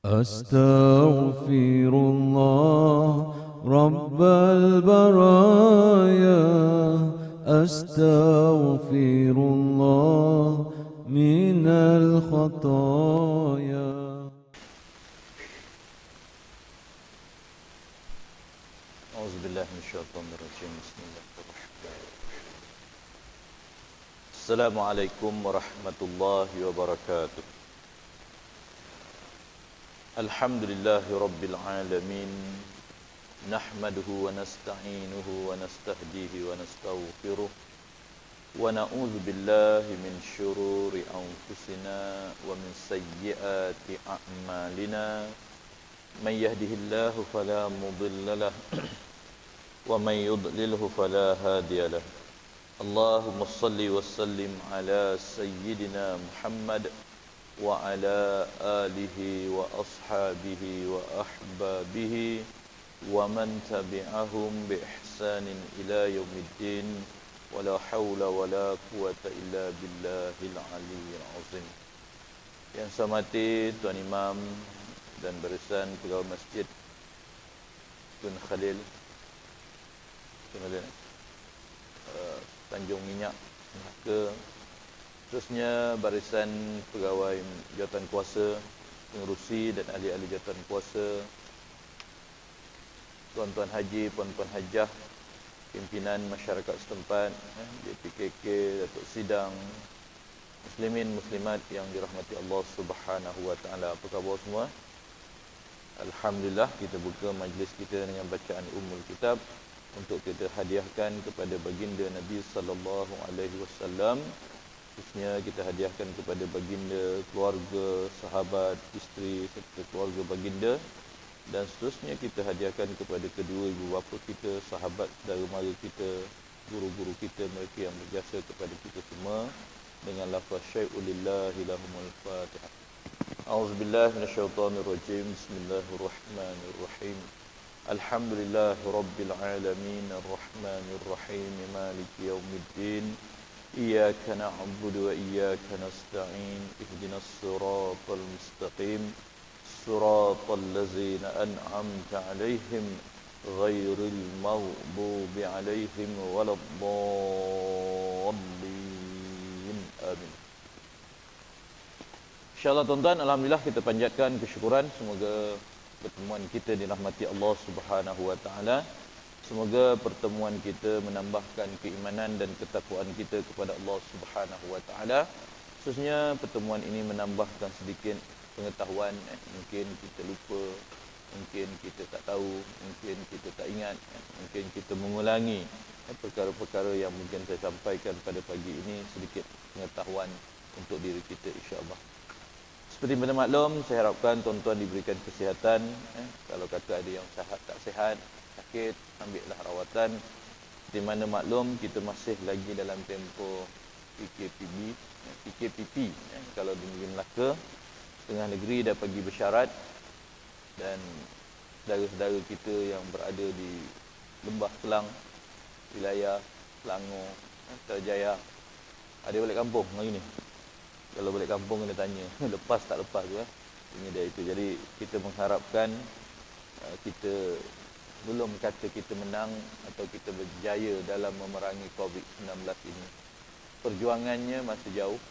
أستغفر الله رب البرايا، أستغفر الله من الخطايا. أعوذ بالله من الشيطان الرجيم. بسم الله الرحمن الرحيم. السلام عليكم ورحمة الله وبركاته. الحمد لله رب العالمين، نحمده ونستعينه ونستهديه ونستغفره، ونعوذ بالله من شرور أنفسنا ومن سيئات أعمالنا. من يهده الله فلا مضل له ومن يضلله فلا هادي له. اللهم صل وسلم على سيدنا محمد وعلى آله وأصحابه وأحبابه ومن تبعهم بإحسان إلى يوم الدين. ولا حول ولا قوة إلا بالله العلي العظيم. Yang saya hormati Tuan Imam dan barisan pegawai masjid Tun Khalil Tanjung Minyak Melaka, khususnya barisan pegawai jawatan kuasa, pengerusi dan ahli-ahli jawatan kuasa, tuan-tuan haji, puan-puan hajah, pimpinan masyarakat setempat, JPKK, Datuk Sidang, muslimin muslimat yang dirahmati Allah Subhanahu wa taala. Apa khabar semua? Alhamdulillah, kita buka majlis kita dengan bacaan Ummul Kitab untuk kita hadiahkan kepada baginda Nabi sallallahu alaihi wasallam. Khususnya kita hadiahkan kepada baginda, keluarga, sahabat, isteri serta keluarga baginda, dan seterusnya kita hadiahkan kepada kedua ibu bapa kita, sahabat, saudara mara kita, guru-guru kita, mereka yang berjasa kepada kita semua, dengan lafaz syai'ul lillahi lahumul fatihah. أعوذ بالله من الشيطان الرجيم. بسم الله الرحمن الرحيم. الحمد لله رب العالمين الرحمن الرحيم مالك يوم الدين. إياك نعبد وإياك نستعين. اهدنا الصراط المستقيم صراط الذين أنعمت عليهم غير المغضوب عليهم ولا الضالين. آمين. InsyaAllah tuan-tuan, alhamdulillah kita panjatkan kesyukuran. Semoga pertemuan kita dirahmati Allah Subhanahu wa taala. Semoga pertemuan kita menambahkan keimanan dan ketakwaan kita kepada Allah Subhanahu wa taala. Khususnya pertemuan ini menambahkan sedikit pengetahuan. Mungkin kita lupa, mungkin kita tak tahu, mungkin kita tak ingat, mungkin kita mengulangi perkara-perkara yang mungkin saya sampaikan pada pagi ini, sedikit pengetahuan untuk diri kita insya-Allah. Seperti mana maklum, saya harapkan tuan-tuan diberikan kesihatan. Kalau kata ada yang sihat tak sihat, sakit, ambillah rawatan. Seperti mana maklum, kita masih lagi dalam tempoh PKPP. Kalau di negeri Melaka, setengah negeri dah pergi bersyarat, dan saudara-saudara kita yang berada di Lembah Kelang, wilayah Selangor, Terjaya, ada balik kampung hari ni. Kalau balik kampung kena tanya lepas tak lepas tu ini dia itu. Jadi kita mengharapkan kita belum kata kita menang atau kita berjaya dalam memerangi COVID-19 ini. Perjuangannya masih jauh.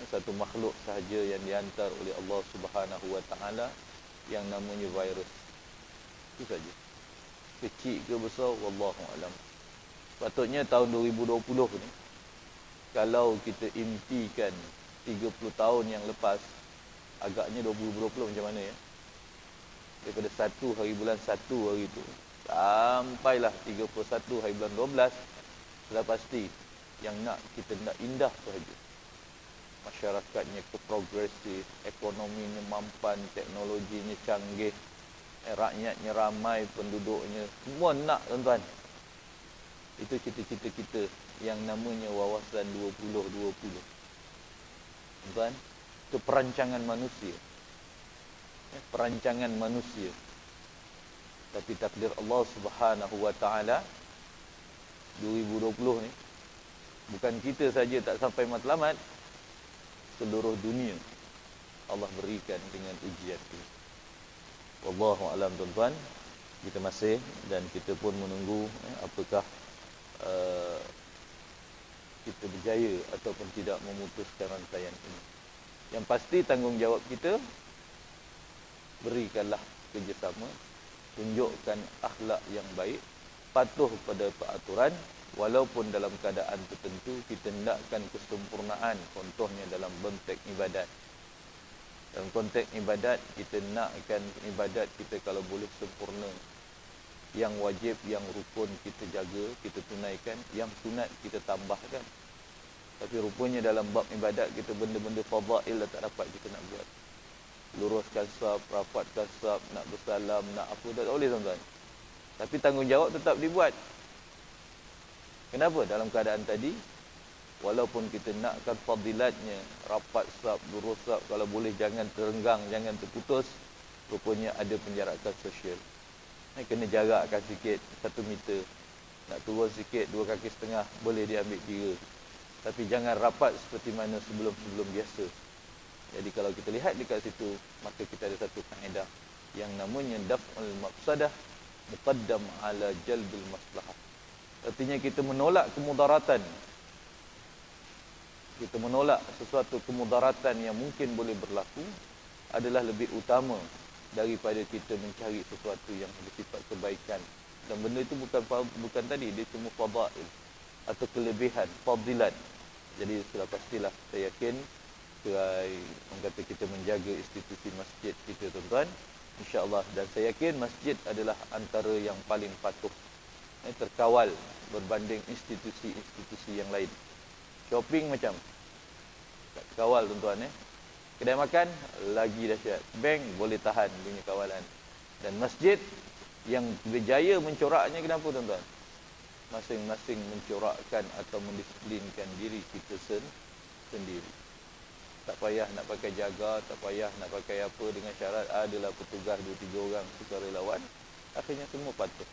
Satu makhluk sahaja yang dihantar oleh Allah Subhanahu wa taala yang namanya virus. Itu saja. Kecil ke besar wallahu alam. Patutnya tahun 2020 ni, kalau kita impikan 30 tahun yang lepas, agaknya 2020 macam mana ya? Daripada 1 hari bulan 1 hari tu sampailah 31 hari bulan 12, sudah pasti yang nak kita nak indah sahaja. Masyarakatnya progresif, ekonominya mampan, teknologinya canggih, rakyatnya ramai, penduduknya semua nak tuan-tuan. Itu cita-cita kita yang namanya wawasan 2020. Tuan, itu perancangan manusia. Perancangan manusia. Tapi takdir Allah Subhanahu wa taala 2020 ni bukan kita saja tak sampai matlamat, seluruh dunia Allah berikan dengan ujian ini. Wallahu a'lam tuan-tuan. Kita masih dan kita pun menunggu apakah kita berjaya ataupun tidak memutuskan rantaian ini. Yang pasti tanggungjawab kita, berikanlah kerjasama, tunjukkan akhlak yang baik, patuh pada peraturan, walaupun dalam keadaan tertentu kita hendakkan kesempurnaan, contohnya dalam konteks ibadat. Dalam konteks ibadat, kita nakkan ibadat kita kalau boleh sempurna. Yang wajib, yang rukun kita jaga, kita tunaikan, yang sunat kita tambahkan. Tapi rupanya dalam bab ibadat kita benda-benda fadail dah tak dapat kita nak buat. Luruskan saf, rapatkan saf, nak bersalam, nak apa, tak boleh tuan-tuan. Tapi tanggungjawab tetap dibuat. Kenapa? Dalam keadaan tadi, walaupun kita nakkan fadilatnya, rapat saf, lurus saf, kalau boleh jangan terenggang, jangan terputus, rupanya ada penjarakan sosial. Kena jarakkan sikit, 1 meter. Nak turun sikit, 2 kaki setengah, boleh diambil 3. Tapi jangan rapat seperti mana sebelum-sebelum biasa. Jadi kalau kita lihat dekat situ, maka kita ada satu kaedah yang namanya daf'ul mafsadah muqaddam ala jalbil maslahah. Artinya kita menolak kemudaratan. Kita menolak sesuatu kemudaratan yang mungkin boleh berlaku adalah lebih utama daripada kita mencari sesuatu yang bersifat kebaikan. Dan benda itu bukan tadi, dia cuma fadail atau kelebihan, fadilat. Jadi sudah pastilah saya yakin orang kata kita menjaga institusi masjid kita tuan-tuan, insya-Allah, dan saya yakin masjid adalah antara yang paling patuh terkawal berbanding institusi-institusi yang lain. Shopping macam tak terkawal tuan-tuan. Kedai makan lagi dahsyat. Bank boleh tahan punya kawalan. Dan masjid yang berjaya mencoraknya kenapa tuan-tuan? Masing-masing mencorakkan atau mendisiplinkan diri kita sendiri. Tak payah nak pakai jaga, tak payah nak pakai apa, dengan syarat adalah petugas 2-3 orang sukarelawan. Akhirnya semua patuh.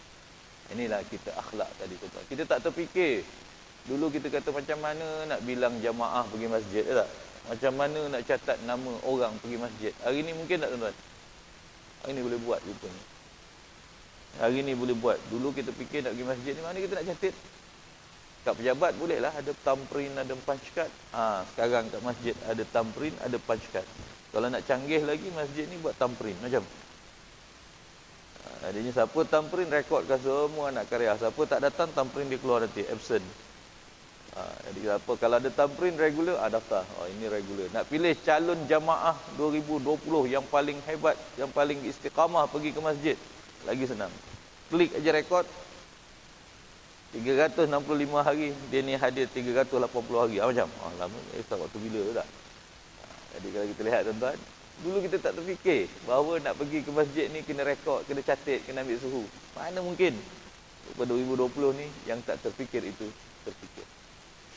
Inilah kita akhlak tadi tuan-tuan. Kita tak terfikir. Dulu kita kata macam mana nak bilang jamaah pergi masjid, tak? Macam mana nak catat nama orang pergi masjid. Hari ni mungkin tak tuan-tuan? Hari ni boleh buat rupanya. Hari ni boleh buat. Dulu kita fikir nak pergi masjid ni, mana kita nak catat? Kat pejabat bolehlah ada thumbprint, ada punch card. Sekarang kat masjid ada thumbprint, ada punch card. Kalau nak canggih lagi, masjid ni buat thumbprint macam. Adanya siapa thumbprint, rekodkan semua anak karya. Siapa tak datang, thumbprint dia keluar nanti, absent. Jadi apa, kalau ada thumbprint regular, daftar. Ini regular. Nak pilih calon jamaah 2020 yang paling hebat, yang paling istiqamah pergi ke masjid, lagi senang. Klik aja rekod. 365 hari, dia ni hadir 380 hari. Macam? Lama, tak waktu bila tak? Jadi kalau kita lihat tuan-tuan, dulu kita tak terfikir bahawa nak pergi ke masjid ni kena rekod, kena catat, kena ambil suhu. Mana mungkin? Pada 2020 ni, yang tak terfikir itu terfikir.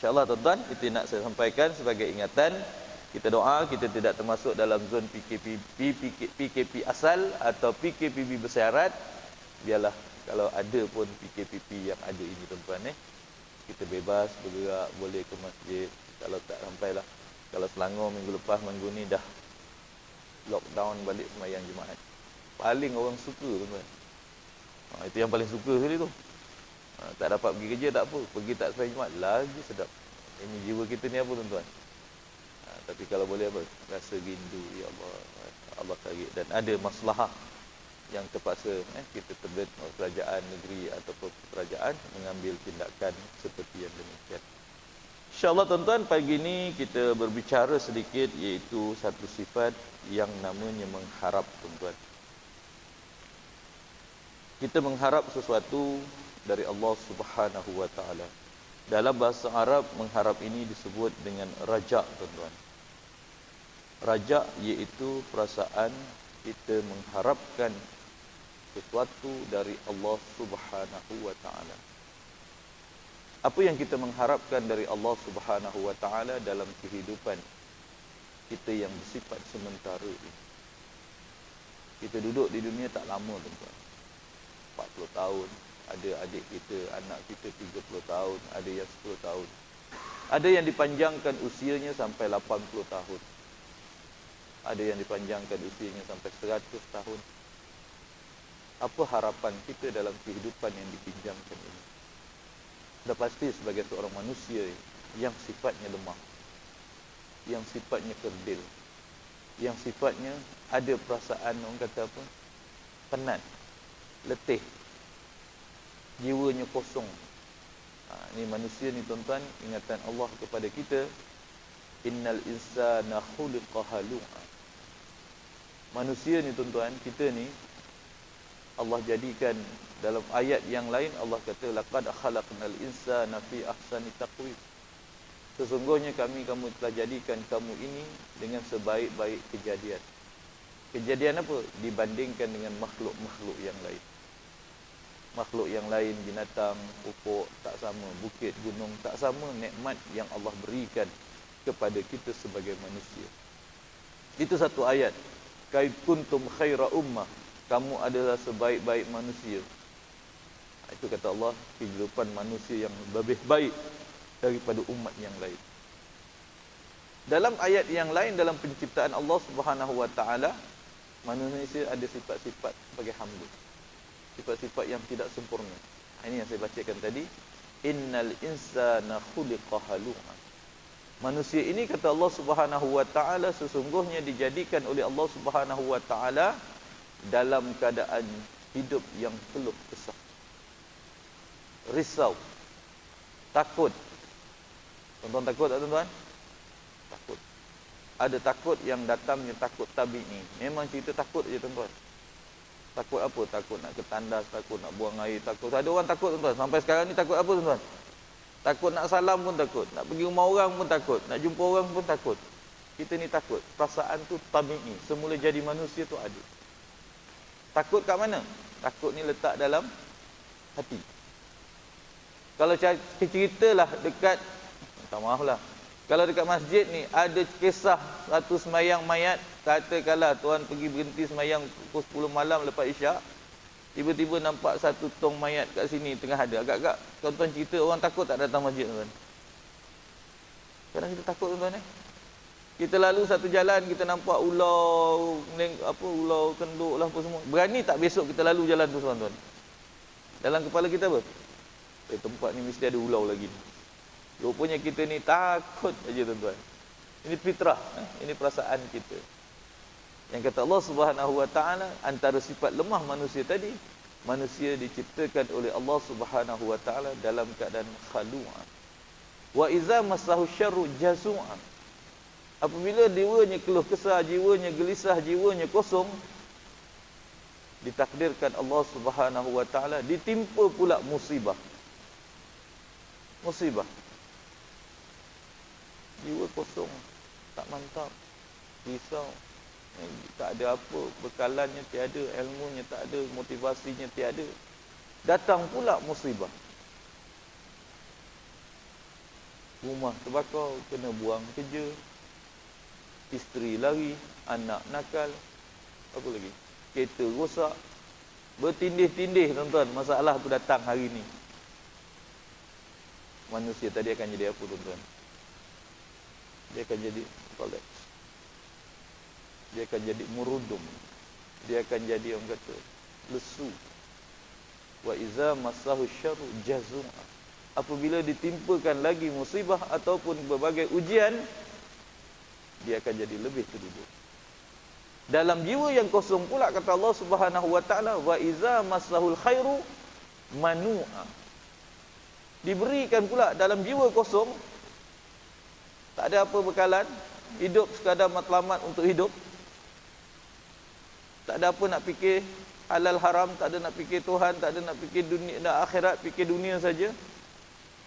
InsyaAllah tuan-tuan, itu nak saya sampaikan sebagai ingatan. Kita doa, kita tidak termasuk dalam zon PKP asal atau PKPB bersyarat. Biarlah kalau ada pun PKPP yang ada ini tuan-tuan. Kita bebas bergerak, boleh ke masjid. Kalau tak sampailah. Kalau Selangor minggu lepas, minggu ni dah lockdown balik sembahyang Jumaat. Paling orang suka tuan-tuan. Itu yang paling suka sekali tu. Tak dapat pergi kerja tak apa, pergi tak sembahyang Jumaat lagi sedap. Ini jiwa kita ni apa tuan-tuan? Tapi kalau boleh apa? Rasa rindu, ya Allah, Allah tarik. Dan ada maslahah yang terpaksa kita terbit kerajaan negeri ataupun kerajaan mengambil tindakan seperti yang demikian. InsyaAllah tuan-tuan, pagi ini kita berbicara sedikit iaitu satu sifat yang namanya mengharap tuan-tuan. Kita mengharap sesuatu dari Allah Subhanahu wa taala. Dalam bahasa Arab, mengharap ini disebut dengan raja tuan-tuan. Raja iaitu perasaan kita mengharapkan sesuatu dari Allah Subhanahu wa taala. Apa yang kita mengharapkan dari Allah Subhanahu wa taala dalam kehidupan kita yang bersifat sementara ini. Kita duduk di dunia tak lama tuan-tuan. 40 tahun, ada adik kita, anak kita 30 tahun, ada yang 10 tahun. Ada yang dipanjangkan usianya sampai 80 tahun. ada yang dipanjangkan usianya sampai 100 tahun. Apa harapan kita dalam kehidupan yang dipinjamkan ini? Sudah pasti sebagai seorang manusia yang sifatnya lemah, yang sifatnya kerdil, yang sifatnya ada perasaan, orang kata apa, penat, letih, jiwanya kosong. Ni manusia ni tuan-tuan, ingatan Allah kepada kita, innal insana khuliqa halu'a. Manusia ni tuan-tuan, kita ni Allah jadikan dalam ayat yang lain, Allah kata laqad khalaqnal insana fi ahsani taqwim. Sesungguhnya kamu telah jadikan kamu ini dengan sebaik-baik kejadian. Kejadian apa? Dibandingkan dengan makhluk-makhluk yang lain. Makhluk yang lain, binatang, pokok tak sama, bukit, gunung tak sama nikmat yang Allah berikan kepada kita sebagai manusia. Itu satu ayat. Kait kuntum khaira ummah. Kamu adalah sebaik-baik manusia. Itu kata Allah, kehidupan manusia yang lebih baik daripada umat yang lain. Dalam ayat yang lain, dalam penciptaan Allah Subhanahu wa taala, manusia ada sifat-sifat sebagai hamba. Sifat-sifat yang tidak sempurna. Ini yang saya bacakan tadi. Innal insana khuliqa halu'a. Manusia ini kata Allah Subhanahu wa taala sesungguhnya dijadikan oleh Allah Subhanahu wa taala dalam keadaan hidup yang keluh kesah, risau, takut. Tuan-tuan takut tak tuan-tuan? Takut. Ada takut yang datangnya takut tabi'i. Memang cerita takut je tuan-tuan. Takut apa? Takut nak ketandas, takut nak buang air, takut. Ada orang takut tuan-tuan. Sampai sekarang ni takut apa tuan-tuan? Takut nak salam pun takut. Nak pergi rumah orang pun takut. Nak jumpa orang pun takut. Kita ni takut. Perasaan tu tabi'i. Semula jadi manusia tu ada. Takut kat mana? Takut ni letak dalam hati. Kalau ceritalah dekat, minta maaf lah, kalau dekat masjid ni ada kisah satu semayang mayat, katakanlah tuan pergi berhenti semayang pukul 10 malam lepas isyak, tiba-tiba nampak satu tong mayat kat sini tengah ada. Agak-agak tuan-tuan cerita, orang takut tak datang masjid tuan? Kadang kita takut tuan-tuan Kita lalu satu jalan, kita nampak ular, ular, kenduk lah apa semua. Berani tak besok kita lalu jalan tu tuan-tuan? Dalam kepala kita apa? Tempat ni mesti ada ular lagi. Rupanya kita ni takut aja tuan-tuan. Ini fitrah, ini perasaan kita. Yang kata Allah Subhanahu wa taala, antara sifat lemah manusia tadi, manusia diciptakan oleh Allah Subhanahu wa taala dalam keadaan khalu'a. Wa iza massahu syarru jazu'a. Apabila jiwanya keluh kesah, jiwanya gelisah, jiwanya kosong, ditakdirkan Allah Subhanahu wa taala ditimpa pula musibah. Musibah. Jiwa kosong, tak mantap, risau, tak ada apa, bekalannya tiada, ilmunya tak ada, motivasinya tiada. Datang pula musibah. Rumah terbakar, kena buang kerja, isteri lari, anak nakal, apa lagi, kereta rosak, bertindih-tindih tuan-tuan, masalah tu datang hari ni. Manusia tadi akan jadi apa tuan-tuan? Dia akan jadi kolaps. Dia akan jadi murudum. Dia akan jadi, orang kata, lesu. Wa iza massahu syarru jazua. Apabila ditimpakan lagi musibah ataupun berbagai ujian, dia akan jadi lebih terduduk. Dalam jiwa yang kosong pula kata Allah Subhanahu wa taala, wa iza massahul khairu manu'a. Diberikan pula dalam jiwa kosong, tak ada apa bekalan, hidup sekadar matlamat untuk hidup. Tak ada apa nak fikir halal haram, tak ada nak fikir Tuhan, tak ada nak fikir dunia dan akhirat, fikir dunia saja.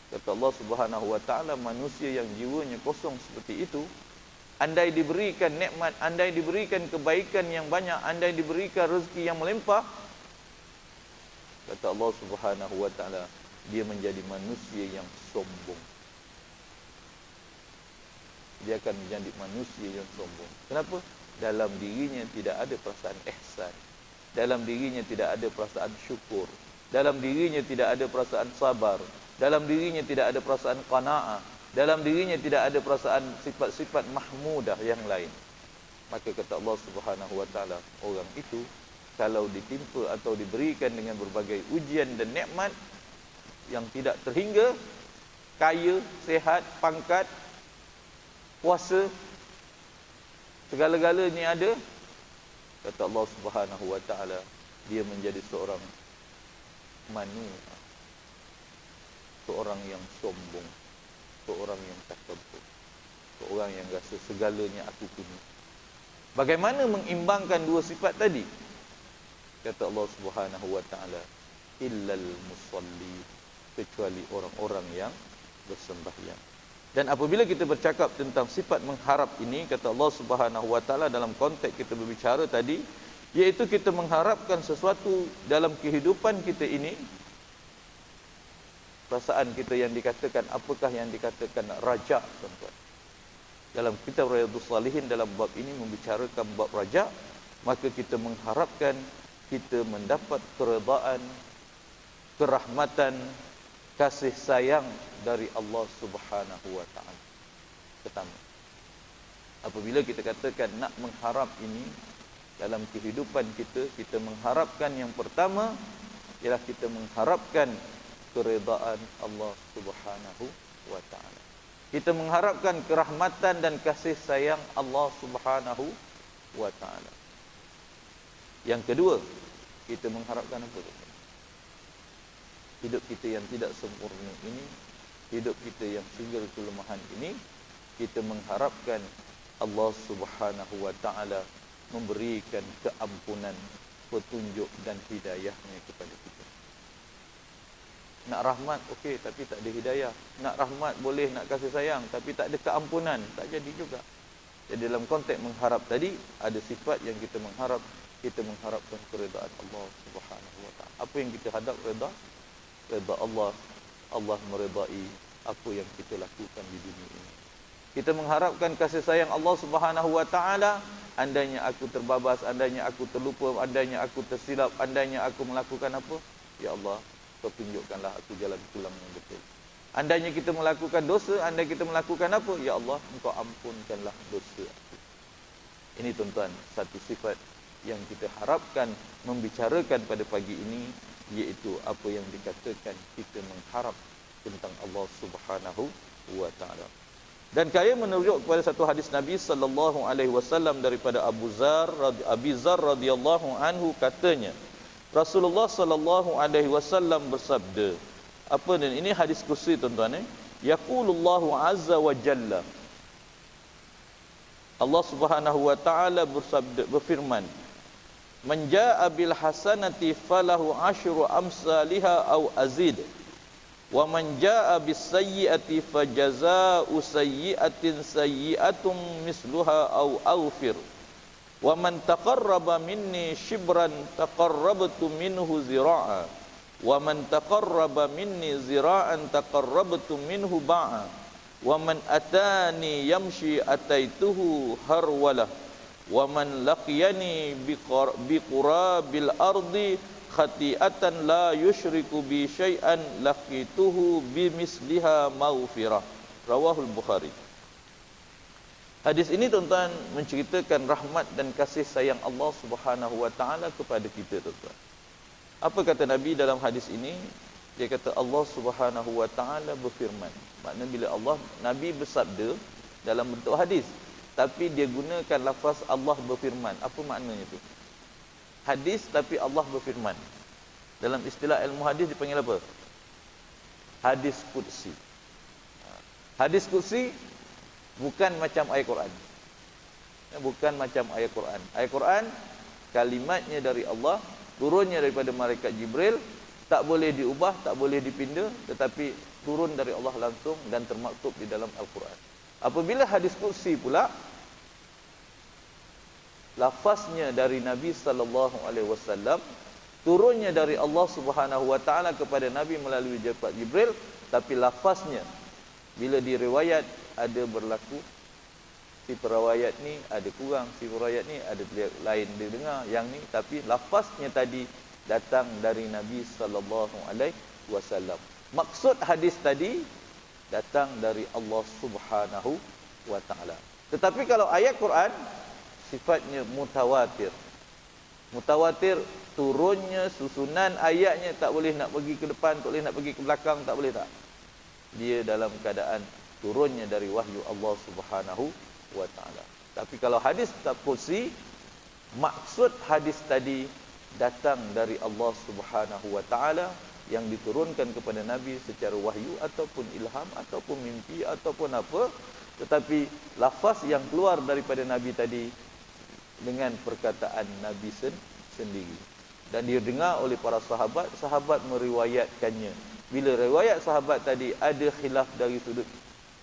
Kata Allah Subhanahu wa taala, manusia yang jiwanya kosong seperti itu, andai diberikan nikmat, andai diberikan kebaikan yang banyak, andai diberikan rezeki yang melimpah, kata Allah Subhanahu wa taala, dia menjadi manusia yang sombong. Dia akan menjadi manusia yang sombong. Kenapa? Dalam dirinya tidak ada perasaan ihsan. Dalam dirinya tidak ada perasaan syukur. Dalam dirinya tidak ada perasaan sabar. Dalam dirinya tidak ada perasaan qanaah. Dalam dirinya tidak ada perasaan sifat-sifat mahmudah yang lain. Maka kata Allah Subhanahu wa taala, orang itu kalau ditimpa atau diberikan dengan berbagai ujian dan nikmat yang tidak terhingga, kaya, sehat, pangkat, kuasa, segala-galanya ada, kata Allah Subhanahu wa taala, dia menjadi seorang manusia, seorang yang sombong, seorang yang takabur, seorang yang rasa segalanya aku punya. Bagaimana mengimbangkan dua sifat tadi? Kata Allah Subhanahu wa taala, illal musalli, kecuali orang-orang yang bersembahyang. Dan apabila kita bercakap tentang sifat mengharap ini, kata Allah Subhanahu wa taala dalam konteks kita berbicara tadi, iaitu kita mengharapkan sesuatu dalam kehidupan kita ini. Perasaan kita yang dikatakan, apakah yang dikatakan raja, tuan-tuan? Dalam kitab Riyadhus Shalihin dalam bab ini membicarakan bab raja, maka kita mengharapkan kita mendapat keredaan, kerahmatan, kasih sayang dari Allah Subhanahu wa taala. Pertama, apabila kita katakan nak mengharap ini dalam kehidupan kita, kita mengharapkan yang pertama ialah kita mengharapkan keredaan Allah Subhanahu wa taala. Kita mengharapkan kerahmatan dan kasih sayang Allah Subhanahu wa taala. Yang kedua, kita mengharapkan apa? Hidup kita yang tidak sempurna ini, hidup kita yang singgah kelemahan ini, kita mengharapkan Allah Subhanahu wa taala memberikan keampunan, petunjuk dan hidayahnya kepada kita. Nak rahmat okey, tapi tak ada hidayah. Nak rahmat boleh, nak kasih sayang, tapi tak ada keampunan, tak jadi juga. Jadi dalam konteks mengharap tadi, ada sifat yang kita mengharap, kita mengharapkan keredaan Allah Subhanahu wa taala. Apa yang kita hadap redha? Redha Allah. Allah meredai apa yang kita lakukan di dunia ini. Kita mengharapkan kasih sayang Allah Subhanahu wa taala. Andainya aku terbabas, andainya aku terlupa, andainya aku tersilap, andainya aku melakukan apa, ya Allah, Kau tunjukkanlah aku jalan pulang yang betul. Andainya kita melakukan dosa, andai kita melakukan apa, ya Allah, Engkau ampunkanlah dosa aku. Ini tuan-tuan, satu sifat yang kita harapkan membicarakan pada pagi ini, iaitu apa yang dikatakan kita mengharap tentang Allah Subhanahu wa taala. Dan kaya menunjuk kepada satu hadis Nabi sallallahu alaihi wasallam daripada Abi Zar radhiyallahu anhu, katanya Rasulullah sallallahu alaihi wasallam bersabda, apa ini hadis kursi tuan-tuan, yaqulullahu azza wa jalla, Allah Subhanahu wa taala bersabda, berfirman, man jaa bil hasanati falahu asyru amsalha au azid, wa man jaa bis sayyiati fajazaa'u sayyi'atin sayyi'atun misluha au awfir, wa man taqarraba minni shibran taqarrabtu minhu zira'a, wa man taqarraba minni zira'an taqarrabtu minhu ba'a, wa man atani yamshi ataituhu harwalah, wa man laqiyani biqurabil ardi khati'atan la yushriku bi syai'an laqituhu bimisliha maghfirah. Rawahul Bukhari. Hadis ini tuan-tuan menceritakan rahmat dan kasih sayang Allah Subhanahu wa taala kepada kita, tuan-tuan. Apa kata Nabi dalam hadis ini? Dia kata Allah Subhanahu wa taala berfirman. Maknanya bila Nabi bersabda dalam bentuk hadis, tapi dia gunakan lafaz Allah berfirman. Apa maknanya tu? Hadis tapi Allah berfirman. Dalam istilah ilmu hadis dipanggil apa? Hadis qudsi. Hadis qudsi bukan macam ayat Quran. Bukan macam ayat Quran. Ayat Quran kalimatnya dari Allah, turunnya daripada malaikat Jibril, tak boleh diubah, tak boleh dipinda, tetapi turun dari Allah langsung dan termaktub di dalam Al-Quran. Apabila hadis qudsi pula, lafaznya dari Nabi sallallahu alaihi wasallam, turunnya dari Allah Subhanahu wa taala kepada Nabi melalui Jibril, tapi lafaznya bila diriwayat ada berlaku, si perawayat ni ada kurang, si perawayat ni ada lain dia dengar yang ni, tapi lafaznya tadi datang dari Nabi sallallahu alaihi wasallam. Maksud hadis tadi datang dari Allah Subhanahu wa taala. Tetapi kalau ayat Quran, sifatnya mutawatir. Mutawatir turunnya, susunan ayatnya tak boleh nak pergi ke depan, tak boleh nak pergi ke belakang, tak boleh tak. Dia dalam keadaan turunnya dari wahyu Allah Subhanahu wa taala. Tapi kalau hadis qudsi, maksud hadis tadi datang dari Allah Subhanahu wa taala yang diturunkan kepada Nabi secara wahyu ataupun ilham ataupun mimpi ataupun apa, tetapi lafaz yang keluar daripada Nabi tadi dengan perkataan Nabi sendiri dan dia dengar oleh para sahabat, sahabat meriwayatkannya. Bila riwayat sahabat tadi ada khilaf dari sudut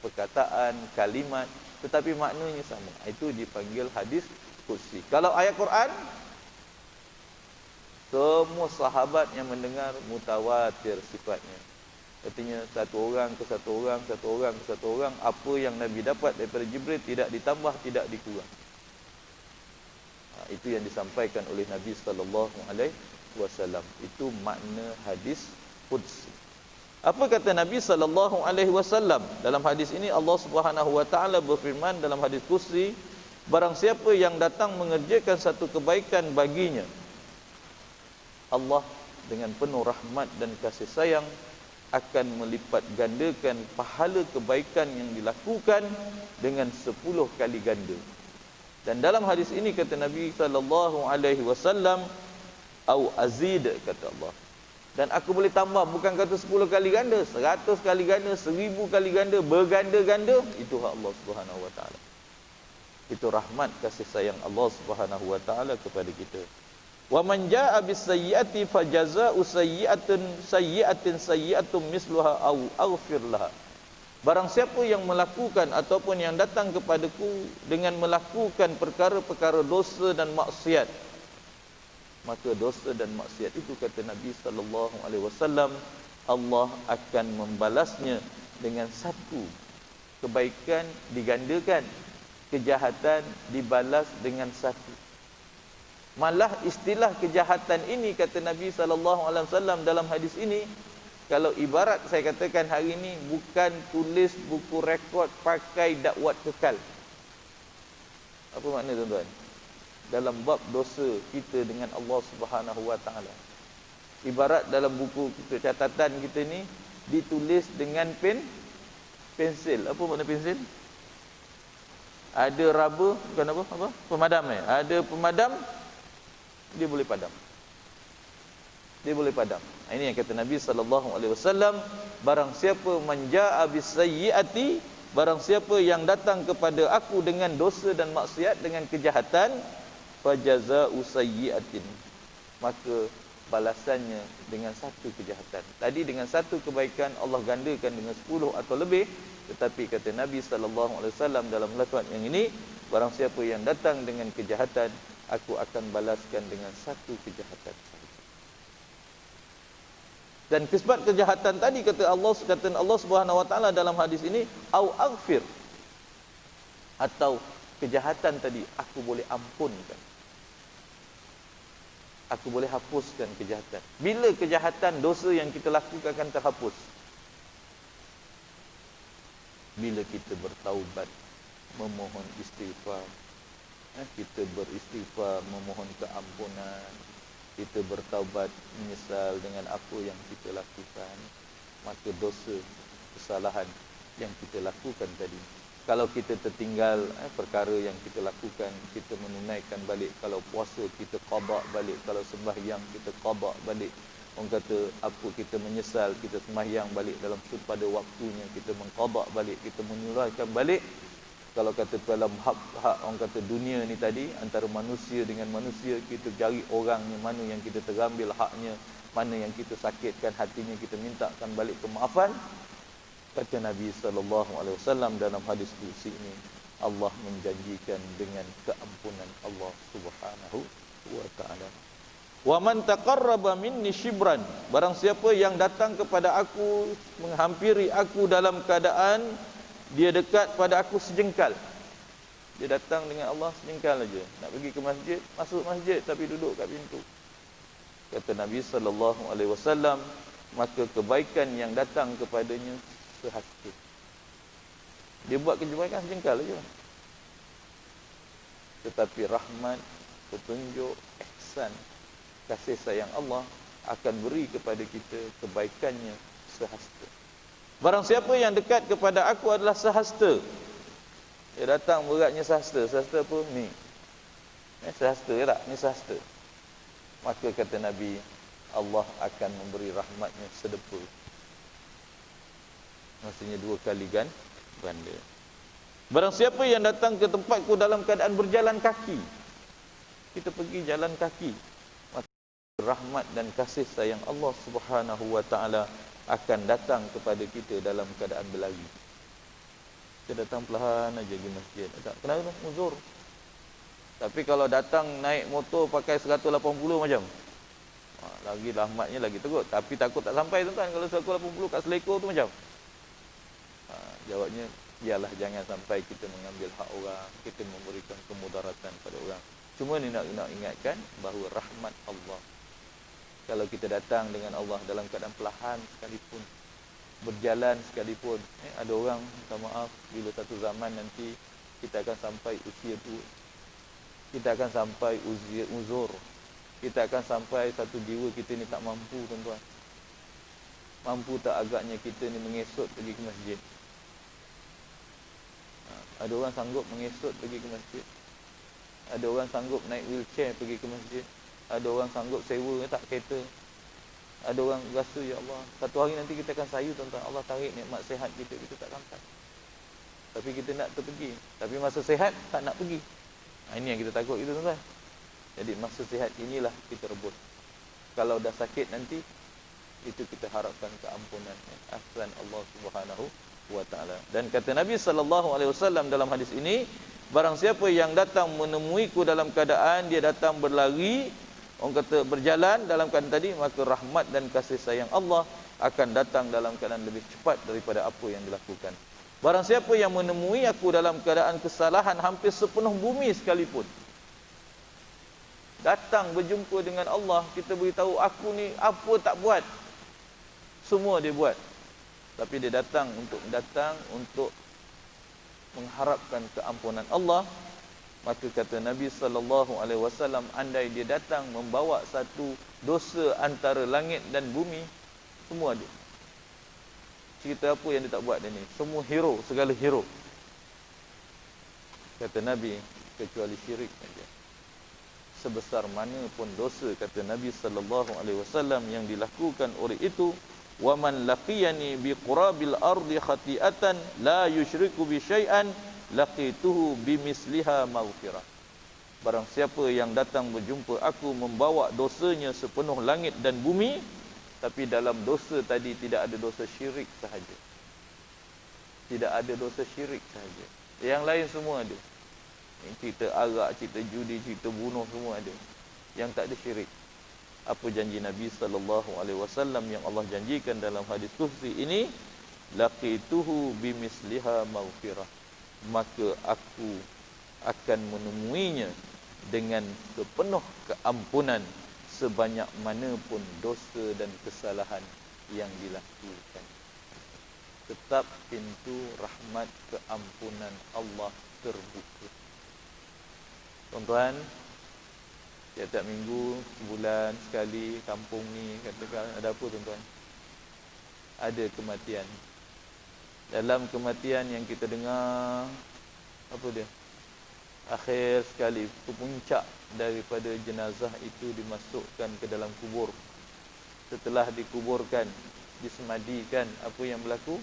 perkataan, kalimat, tetapi maknanya sama, itu dipanggil hadis qudsi. Kalau ayat Quran, semua sahabat yang mendengar mutawatir sifatnya. Artinya satu orang ke satu orang, satu orang ke satu orang, apa yang Nabi dapat daripada Jibril tidak ditambah, tidak dikurang. Itu yang disampaikan oleh Nabi sallallahu alaihi wasallam. Itu makna hadis qudsi. Apa kata Nabi sallallahu alaihi wasallam dalam hadis ini? Allah Subhanahu wa taala berfirman dalam hadis qudsi, barang siapa yang datang mengerjakan satu kebaikan baginya, Allah dengan penuh rahmat dan kasih sayang akan melipat gandakan pahala kebaikan yang dilakukan dengan 10 kali ganda. Dan dalam hadis ini kata Nabi sallallahu alaihi wasallam, au azid, kata Allah, dan aku boleh tambah, bukan kata 10 kali ganda, 100 kali ganda, 1000 kali ganda, berganda-ganda. Itu hak Allah Subhanahu wa taala. Itu rahmat kasih sayang Allah Subhanahu wa taala kepada kita. Wa man jaa bis sayyiati fajazaa'u sayyi'atun misluha au aghfir laha. Barang siapa yang melakukan ataupun yang datang kepadaku dengan melakukan perkara-perkara dosa dan maksiat, maka dosa dan maksiat itu, kata Nabi sallallahu alaihi wasallam, Allah akan membalasnya dengan satu kebaikan digandakan, kejahatan dibalas dengan satu. Malah istilah kejahatan ini, kata Nabi sallallahu alaihi wasallam dalam hadis ini, kalau ibarat saya katakan hari ini, bukan tulis buku rekod pakai dakwat kekal. Apa makna tuan-tuan? Dalam bab dosa kita dengan Allah Subhanahu wa taala, ibarat dalam buku kita, catatan kita ni ditulis dengan pensil. Apa makna pensil? Ada raba, bukan apa? Pemadam Ada pemadam, dia boleh padam. Dia boleh padam. Ini yang kata Nabi sallallahu alaihi wasallam, barang siapa manjaa bis sayyiati, barang siapa yang datang kepada aku dengan dosa dan maksiat, dengan kejahatan, fajazaa'u sayyiatin, maka balasannya dengan satu kejahatan. Tadi dengan satu kebaikan Allah gandakan dengan 10 atau lebih, tetapi kata Nabi sallallahu alaihi wasallam dalam lafaz yang ini, barang siapa yang datang dengan kejahatan, aku akan balaskan dengan satu kejahatan. Dan kisbat kejahatan tadi, kata Allah Subhanahu wa taala dalam hadis ini, au aghfir, atau kejahatan tadi aku boleh ampunkan, aku boleh hapuskan kejahatan. Bila kejahatan, dosa yang kita lakukan akan terhapus? Bila kita bertaubat, memohon istighfar, kita beristighfar, memohon keampunan, kita bertaubat, menyesal dengan apa yang kita lakukan, maka dosa, kesalahan yang kita lakukan tadi, kalau kita tertinggal perkara yang kita lakukan, kita menunaikan balik. Kalau puasa, kita qada balik. Kalau sembahyang, kita qada balik. Orang kata apa, kita menyesal, kita sembahyang balik dalam pada waktunya, kita mengqada balik, kita menunaikan balik. Kalau kata dalam hak orang kata dunia ni tadi, antara manusia dengan manusia, kita cari orangnya, mana yang kita terambil haknya, mana yang kita sakitkan hatinya, kita mintakan balik kemaafan. Kata Nabi sallallahu alaihi wasallam dalam hadis qudsi ini, Allah menjanjikan dengan keampunan Allah Subhanahu wa taala. Wa man taqarraba minni shibran, barang siapa yang datang kepada aku, menghampiri aku dalam keadaan dia dekat pada aku sejengkal. Dia datang dengan Allah sejengkal aja. Nak pergi ke masjid, masuk masjid tapi duduk kat pintu. Kata Nabi sallallahu alaihi wasallam, maka kebaikan yang datang kepadanya sehati. Dia buat kebaikan sejengkal aja. tetapi rahmat, petunjuk, ihsan, kasih sayang Allah akan beri kepada kita kebaikannya sehasta. Barang siapa yang dekat kepada aku adalah sehasta. Dia datang beratnya sehasta. Sehasta apa? Ni. Sehasta ke tak? Ni sehasta. Maka kata Nabi, Allah akan memberi rahmatnya sedepa. Maksudnya 2 kali ganda. Barang siapa yang datang ke tempatku dalam keadaan berjalan kaki, kita pergi jalan kaki, maka rahmat dan kasih sayang Allah Subhanahu wa taala akan datang kepada kita dalam keadaan berlari. Kita datang perlahan aja pergi masjid. Tak kenapa uzur. Tapi kalau datang naik motor pakai 180 macam, lagi rahmatnya lagi teruk. Tapi takut tak sampai tuan-tuan kalau 180 kat selekor tu macam. Jawabnya, ialah jangan sampai kita mengambil hak orang, kita memberikan kemudaratan pada orang. Cuma ni nak ingatkan bahawa rahmat Allah, kalau kita datang dengan Allah dalam keadaan perlahan sekalipun, berjalan sekalipun, ada orang, minta maaf, bila satu zaman nanti kita akan sampai usia tua, kita akan sampai usia uzur, kita akan sampai satu jiwa kita ni tak mampu tuan-tuan. Mampu tak agaknya kita ni mengesot pergi ke masjid. Ada orang sanggup mengesot pergi ke masjid. Ada orang sanggup naik wheelchair pergi ke masjid. Ada orang sanggup sewa tak kereta. Ada orang rasa, ya Allah, satu hari nanti kita akan sayu tuan-tuan, Allah tarik nikmat sihat kita tak sampai. Tapi kita nak terpergi. Tapi masa sihat tak nak pergi. Ini yang kita takut itu tuan-tuan. Jadi masa sihat inilah kita rebut. Kalau dah sakit nanti, itu kita harapkan keampunan, ahsan Allah Subhanahu wa taala. Dan kata Nabi sallallahu alaihi wasallam dalam hadis ini, barang siapa yang datang menemuiku dalam keadaan dia datang berlari, orang kata berjalan dalam keadaan tadi, maka rahmat dan kasih sayang Allah akan datang dalam keadaan lebih cepat daripada apa yang dilakukan. Barang siapa yang menemui aku dalam keadaan kesalahan hampir sepenuh bumi sekalipun, datang berjumpa dengan Allah, kita beritahu aku ni apa tak buat, semua dia buat. Tapi dia datang untuk mengharapkan keampunan Allah. Maka kata Nabi sallallahu alaihi wasallam, andai dia datang membawa satu dosa antara langit dan bumi, semua ada. Cerita apa yang dia tak buat dia ni? Semua hero, segala hero. Kata Nabi, kecuali syirik saja. Sebesar mana pun dosa, kata Nabi sallallahu alaihi wasallam, yang dilakukan oleh itu, wa man laqiyani bi qurabil ardi khati'atan la yusyriku bi syai'an laqituhu bimisliha maghfirah. Barang siapa yang datang berjumpa aku membawa dosanya sepenuh langit dan bumi, tapi dalam dosa tadi tidak ada dosa syirik sahaja. Tidak ada dosa syirik sahaja. Yang lain semua ada. Cerita arak, cerita judi, cerita bunuh semua ada. Yang tak ada syirik. Apa janji Nabi sallallahu alaihi wasallam yang Allah janjikan dalam hadis qudsi ini, laqituhu bimisliha maghfirah, maka aku akan menemuinya dengan sepenuh keampunan sebanyak mana pun dosa dan kesalahan yang dilakukan. Tetap pintu rahmat keampunan Allah terbuka. Tuan-tuan, tiap-tiap minggu, sebulan sekali, kampung ni katakan ada apa tuan-tuan? Ada kematian. Dalam kematian yang kita dengar, apa dia? Akhir sekali, puncak daripada jenazah itu dimasukkan ke dalam kubur. Setelah dikuburkan, disemadikan, apa yang berlaku?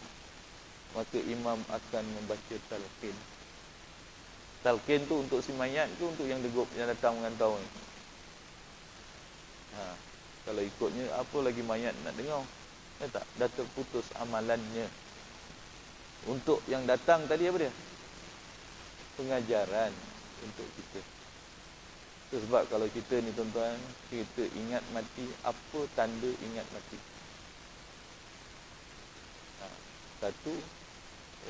Maka imam akan membaca talqin. Talqin tu untuk si mayat ke untuk yang degup, yang datang mengantau ni? Kalau ikutnya, apa lagi mayat nak dengar? Tak, dah terputus amalannya. Untuk yang datang tadi apa dia? Pengajaran untuk kita. Itu sebab kalau kita ni tuan-tuan, kita ingat mati, apa tanda ingat mati? Satu,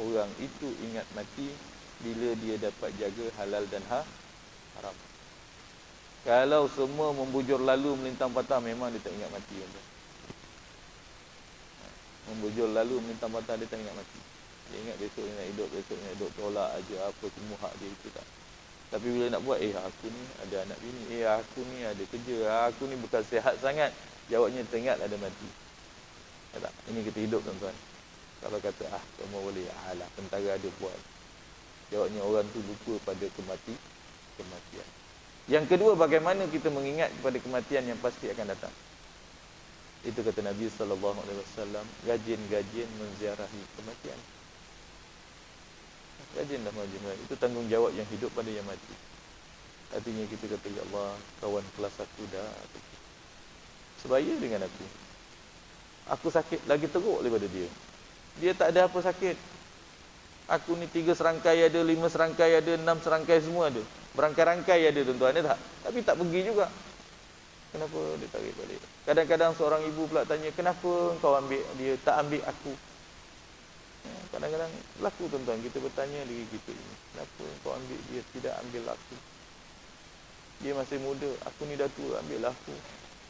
orang itu ingat mati bila dia dapat jaga halal dan haram. Kalau semua membujur lalu melintang patah, memang dia tak ingat mati. Membujur lalu melintang patah, dia tak ingat mati. Dia ingat besok dia nak hidup, besok dia nak hidup, tolak aja apa semua hak dia itu tak. Tapi bila nak buat, aku ni ada anak bini, aku ni ada kerja, aku ni bukan sihat sangat. Jawabnya teringat ada mati. Tak? Ini kita hidup tuan-tuan. Kalau kata, kamu boleh, alah, tentara ada buat. Jawabnya orang tu lupa pada kematian. Yang kedua, bagaimana kita mengingat kepada kematian yang pasti akan datang. Itu kata Nabi SAW, rajin-rajin menziarahi kematian. Rajinlah menziarahi. Itu tanggungjawab yang hidup pada yang mati. Artinya kita kata, ya Allah, kawan kelas aku dah sebaya dengan aku. Aku sakit lagi teruk daripada dia. Dia tak ada apa sakit. Aku ni 3 serangkai ada, 5 serangkai ada, 6 serangkai semua ada. Berangkai-rangkai ada tuan-tuan, ada tak? Tapi tak pergi juga. Kenapa dia tarik balik? Kadang-kadang seorang ibu pula tanya, kenapa kau ambil dia, tak ambil aku? Kadang-kadang berlaku tuan-tuan, kita bertanya diri kita ini, kenapa kau ambil dia, tidak ambil aku? Dia masih muda, aku ni dah tua, ambillah aku.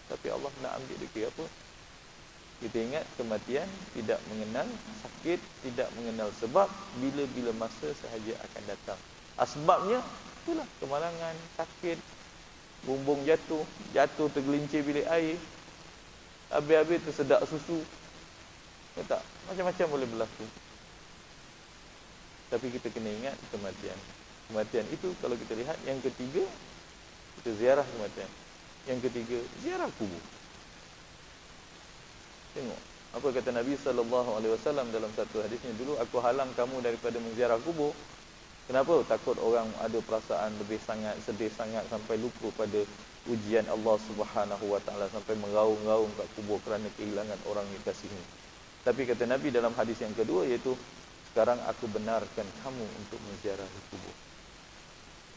Tapi Allah nak ambil dia apa? Kita ingat kematian tidak mengenal sakit, tidak mengenal sebab, bila-bila masa sahaja akan datang. Sebabnya itulah kemalangan, sakit, bumbung jatuh tergelincir bilik air, habis-habis tersedak susu. Tak? Macam-macam boleh berlaku. Tapi kita kena ingat kematian. Kematian itu kalau kita lihat, yang ketiga, kita ziarah kematian. Yang ketiga, ziarah kubur. Tengok apa kata Nabi SAW dalam satu hadisnya dulu, aku halang kamu daripada menziarah kubur. Kenapa? Takut orang ada perasaan lebih sangat, sedih sangat sampai lupa pada ujian Allah Subhanahu Wa Taala, sampai meraung-raung kat kubur kerana kehilangan orang yang dikasihi. Tapi kata Nabi dalam hadis yang kedua, iaitu sekarang aku benarkan kamu untuk menziarahi kubur.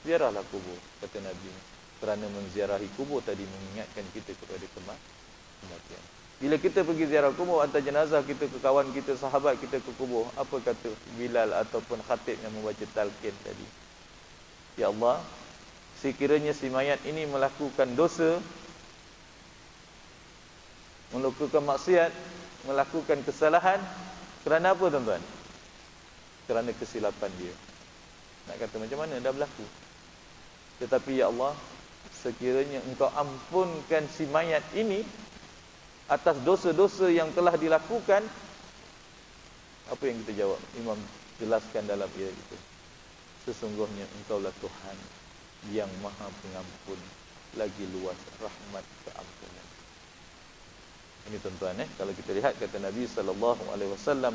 Ziarahlah kubur, kata Nabi. Kerana menziarahi kubur tadi mengingatkan kita kepada kematian. Bila kita pergi ziarah kubur, hantar jenazah kita ke kawan kita, sahabat kita ke kubur, apa kata Bilal ataupun khatib yang membaca talqin tadi? Ya Allah, sekiranya si mayat ini melakukan dosa, melakukan maksiat, melakukan kesalahan, kerana apa tuan-tuan? Kerana kesilapan dia. Nak kata macam mana? Dah berlaku. Tetapi ya Allah, sekiranya engkau ampunkan si mayat ini atas dosa-dosa yang telah dilakukan, apa yang kita jawab? Imam jelaskan dalam ayat itu, sesungguhnya engkaulah Tuhan yang maha pengampun, lagi luas rahmat keampunan. Ini tuan-tuan, kalau kita lihat kata Nabi SAW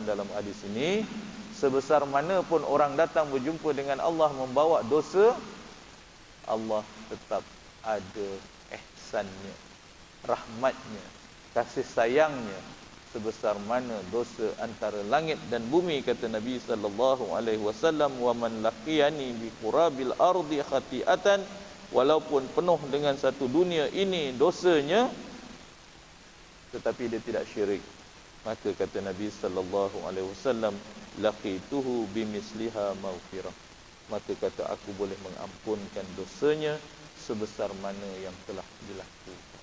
dalam hadis ini, sebesar mana pun orang datang berjumpa dengan Allah membawa dosa, Allah tetap ada ihsannya, rahmatnya, kasih sayangnya, sebesar mana dosa antara langit dan bumi. Kata Nabi SAW, wa man laqiyani bi qurabil ardi khati'atan, walaupun penuh dengan satu dunia ini dosanya, tetapi dia tidak syirik, maka kata Nabi SAW, laqituhu bimisliha maghfirah, maka kata aku boleh mengampunkan dosanya sebesar mana yang telah dilakukan.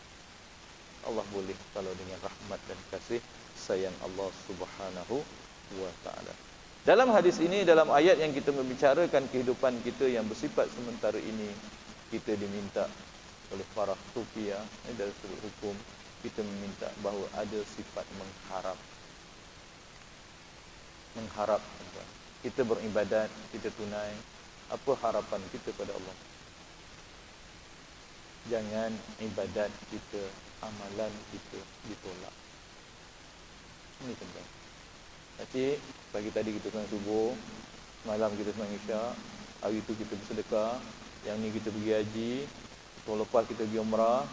Allah boleh kalau dengan rahmat dan kasih sayang Allah Subhanahu wa Ta'ala. Dalam hadis ini, dalam ayat yang kita membicarakan kehidupan kita yang bersifat sementara ini, kita diminta oleh para sufiya dari sudut hukum, kita meminta bahawa ada sifat mengharap. Mengharap. Kita beribadat, kita tunai, apa harapan kita pada Allah? Jangan ibadat kita, amalan kita ditolak. Ini penting. Jadi pagi tadi kita sembahyang subuh, malam kita sembahyang isyak, hari itu kita bersedekah, yang ni kita pergi haji, tahun lepas kita pergi umrah,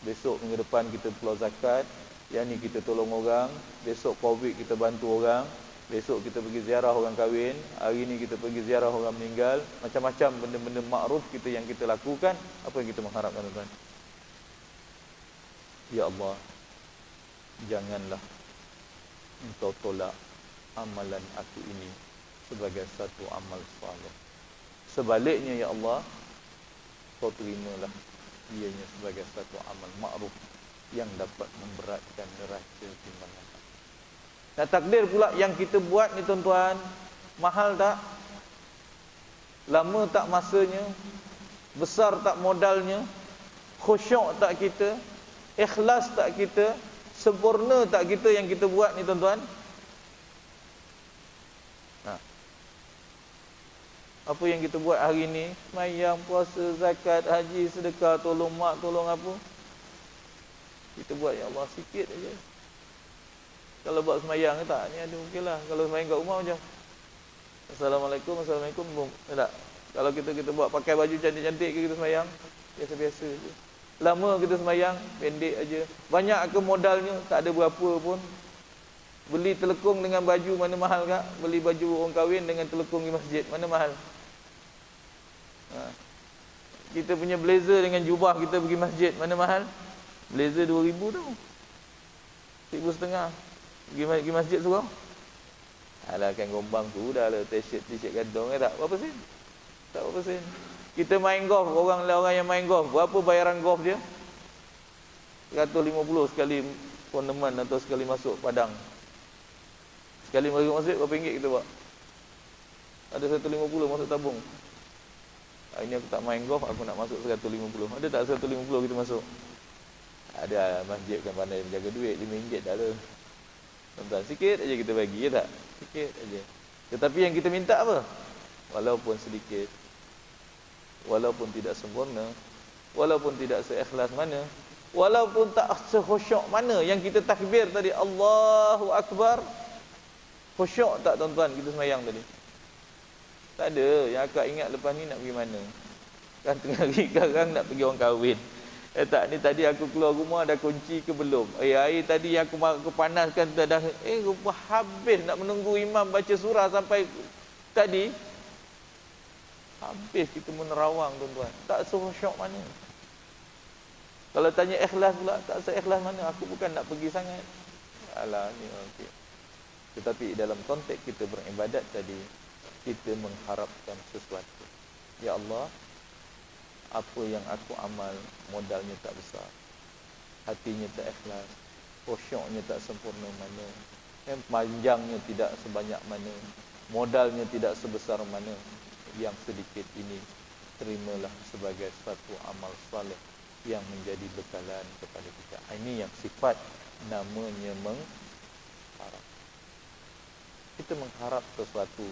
besok minggu depan kita keluar zakat, yang ni kita tolong orang, besok Covid kita bantu orang, besok kita pergi ziarah orang kahwin, hari ni kita pergi ziarah orang meninggal, macam-macam benda-benda makruf kita yang kita lakukan. Apa yang kita mengharapkan tuan-tuan? Ya Allah, janganlah engkau tolak amalan aku ini sebagai satu amal saleh. Sebaliknya ya Allah, kau terimalah ianya sebagai satu amal makruf yang dapat memberatkan neraca timbangan. Nah, takdir pula yang kita buat ni tuan-tuan, mahal tak? Lama tak masanya? Besar tak modalnya? Khusyuk tak kita? Ikhlas tak kita? Sempurna tak kita yang kita buat ni tuan-tuan? Apa yang kita buat hari ni? Sembahyang, puasa, zakat, haji, sedekah, tolong mak, tolong apa? Kita buat ya Allah sikit aja. Kalau buat sembahyang tak, ni ada okeylah. Kalau sembahyang kat rumah macam Assalamualaikum, Assalamualaikum, tak. Kalau kita buat pakai baju cantik-cantik ke kita sembahyang, biasa-biasa je. Lama kita sembahyang, pendek aja. Banyak ke modalnya? Tak ada berapa pun. Beli telekung dengan baju mana mahal kak? Beli baju orang kahwin dengan telekung di masjid, mana mahal? Kita punya blazer dengan jubah kita pergi masjid, mana mahal? Blazer 2,000 tau, 1,500 pergi masjid seorang. Alah kan gombang tu dah lah, t-shirt gantung tak berapa sen? Tak berapa sen. Kita main golf, orang yang main golf, berapa bayaran golf dia? 150 sekali tournament atau sekali masuk padang. Sekali masuk masjid berapa ringgit kita buat? Ada 150 masuk tabung. Hari ni aku tak main golf, aku nak masuk 150. Ada tak 150 kita masuk? Ada. Masjid kan pandai menjaga duit, RM5 dah lah. Tuan-tuan, sikit aja kita bagi, ya tak? Sikit aja. Tetapi yang kita minta apa? Walaupun sedikit, walaupun tidak sempurna, walaupun tidak seikhlas mana, walaupun tak sekhusyuk mana, yang kita takbir tadi Allahu Akbar, khusyuk tak tuan-tuan kita sembahyang tadi? Tak ada. Yang akak ingat lepas ni nak pergi mana? Kan tengah hari sekarang nak pergi orang kahwin. Tak, ni tadi aku keluar rumah dah kunci ke belum? Air tadi yang aku panaskan dah rupa habis nak menunggu imam baca surah sampai tadi. Habis kita menerawang tuan-tuan. Tak sekhusyuk mana. Kalau tanya ikhlas pula, tak seikhlas mana? Aku bukan nak pergi sangat. Alah ni okey. Tetapi dalam konteks kita beribadat tadi, kita mengharapkan sesuatu. Ya Allah, apa yang aku amal modalnya tak besar, hatinya tak ikhlas, khusyuknya tak sempurna mana, panjangnya tidak sebanyak mana, modalnya tidak sebesar mana, yang sedikit ini terimalah sebagai satu amal saleh yang menjadi bekalan kepada kita. Ini yang sifat namanya mengharap. Kita mengharap sesuatu